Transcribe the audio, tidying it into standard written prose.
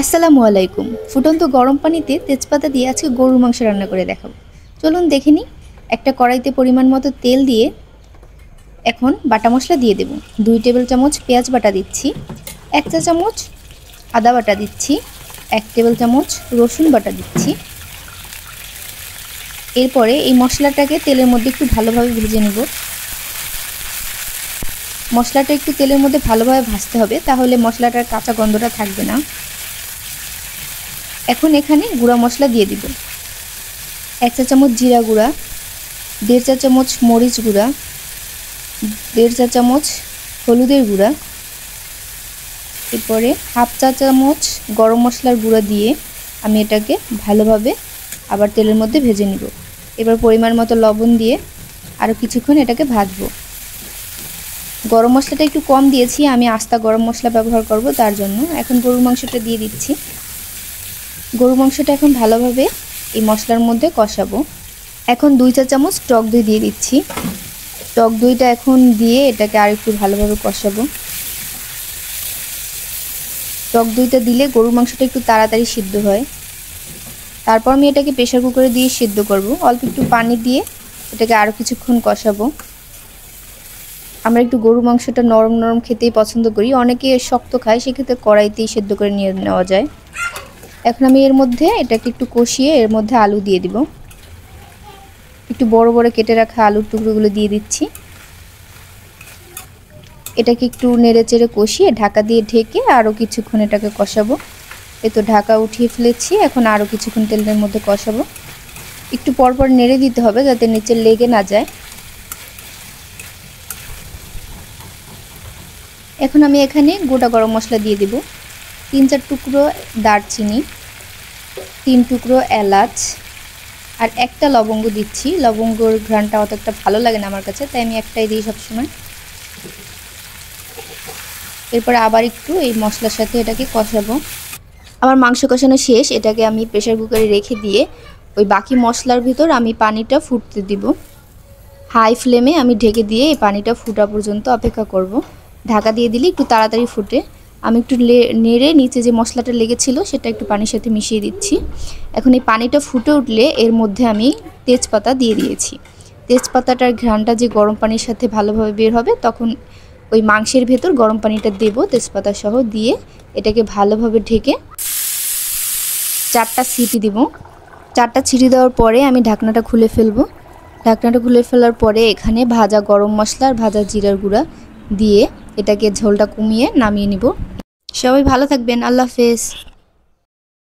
আসসালামু আলাইকুম। ফুটন্ত গরম পানিতে তেজপাতা দিয়ে আজকে গরুর মাংস রান্না করে দেখাবো। চলুন দেখে নিই। একটা কড়াইতে পরিমাণ মতো তেল দিয়ে এখন বাটা মশলা দিয়ে দেব। 2 টেবিল চামচ পেঁয়াজ বাটা দিচ্ছি, 1 চা চামচ আদা বাটা দিচ্ছি, 1 টেবিল চামচ রসুন বাটা দিচ্ছি। এরপরে এই মশলাটাকে তেলের মধ্যে একটু ভালোভাবে ভেজে নেব। মশলাটা একটু তেলের মধ্যে ভালোভাবে ভাজতে হবে, তাহলে মশলাটার কাঁচা গন্ধটা থাকবে না। এখন এখানে গুঁড়া মশলা দিয়ে দিব। 1 চা চামচ জিরা গুঁড়া, 1.5 চা চামচ মরিচ গুঁড়া, 1.5 চা চামচ হলুদের গুঁড়া, এরপরে 1/2 চা চামচ গরম মশলার গুঁড়া দিয়ে আমি এটাকে ভালোভাবে আবার তেলের মধ্যে ভেজে নিব। এবার পরিমাণ মতো লবণ দিয়ে আরও কিছুক্ষণ এটাকে ভাজবো। গরম মশলাটা একটু কম দিয়েছি, আমি আস্তা গরম মশলা ব্যবহার করব, তার জন্য এখন গরুর মাংসটা দিয়ে দিচ্ছি। গরুর মাংসটা এখন ভালোভাবে এই মশলার মধ্যে কষাবো। এখন 2 চা চামচ টক দই দিয়ে দিচ্ছি। টক দইটা এখন দিয়ে এটাকে আরেকটু ভালোভাবে কষাবো। টক দইটা দিলে গরুর মাংসটা একটু তাড়াতাড়ি সিদ্ধ হয়। তারপর আমি এটাকে প্রেসার কুকারে দিয়ে সিদ্ধ করব। অল্প একটু পানি দিয়ে এটাকে আরও কিছুক্ষণ কষাবো। আমরা একটু গরুর মাংসটা নরম নরম খেতেই পছন্দ করি, অনেকে শক্ত খায়, সেক্ষেত্রে কড়াইতেই সিদ্ধ করে নিয়ে নেওয়া যায়। এখন আমি এর মধ্যে এটাকে একটু কষিয়ে এর মধ্যে আলু দিয়ে দিব। একটু বড় বড় কেটে রাখা আলুর টুকরোগুলো দিয়ে দিচ্ছি। এটাকে একটু নেড়ে চেড়ে কষিয়ে ঢাকা দিয়ে ঢেকে আরও কিছুক্ষণ এটাকে কষাবো। এই তো ঢাকা উঠিয়ে ফেলেছি, এখন আরও কিছুক্ষণ তেলের মধ্যে কষাবো। একটু পরপর নেড়ে দিতে হবে যাতে নিচে লেগে না যায়। এখন আমি এখানে গোটা গরম মশলা দিয়ে দেব। 3-4 টুকরো দারচিনি, 3 টুকরো এলাচ আর একটা লবঙ্গ দিচ্ছি। লবঙ্গর ঘ্রাণটা অত একটা ভালো লাগে না আমার কাছে, তাই আমি একটাই দিই সবসময়। এরপরে আবার একটু এই মশলার সাথে এটাকে কষাবো। আমার মাংস কষানো শেষ, এটাকে আমি প্রেসার কুকারে রেখে দিয়ে ওই বাকি মশলার ভিতর আমি পানিটা ফুটতে দিব। হাই ফ্লেমে আমি ঢেকে দিয়ে এই পানিটা ফুটা পর্যন্ত অপেক্ষা করব। ঢাকা দিয়ে দিলে একটু তাড়াতাড়ি ফুটে। আমি একটু নেড়ে নিচে যে মশলাটা লেগেছিল সেটা একটু পানির সাথে মিশিয়ে দিচ্ছি। এখন এই পানিটা ফুটে উঠলে এর মধ্যে আমি তেজপাতা দিয়ে দিয়েছি। তেজপাতাটার ঘ্রাণটা যে গরম পানির সাথে ভালোভাবে বের হবে, তখন ওই মাংসের ভেতর গরম পানিটা দেব তেজপাতা সহ, দিয়ে এটাকে ভালোভাবে ঢেকে 4টা সিটি দিব। 4টা সিটি দেওয়ার পরে আমি ঢাকনাটা খুলে ফেলবো। ঢাকনাটা খুলে ফেলার পরে এখানে ভাজা গরম মশলা আর ভাজা জিরার গুঁড়া দিয়ে এটাকে ঝোলটা কমিয়ে নামিয়ে নিব। সবাই ভালো থাকবেন। আল্লাহ হাফেজ।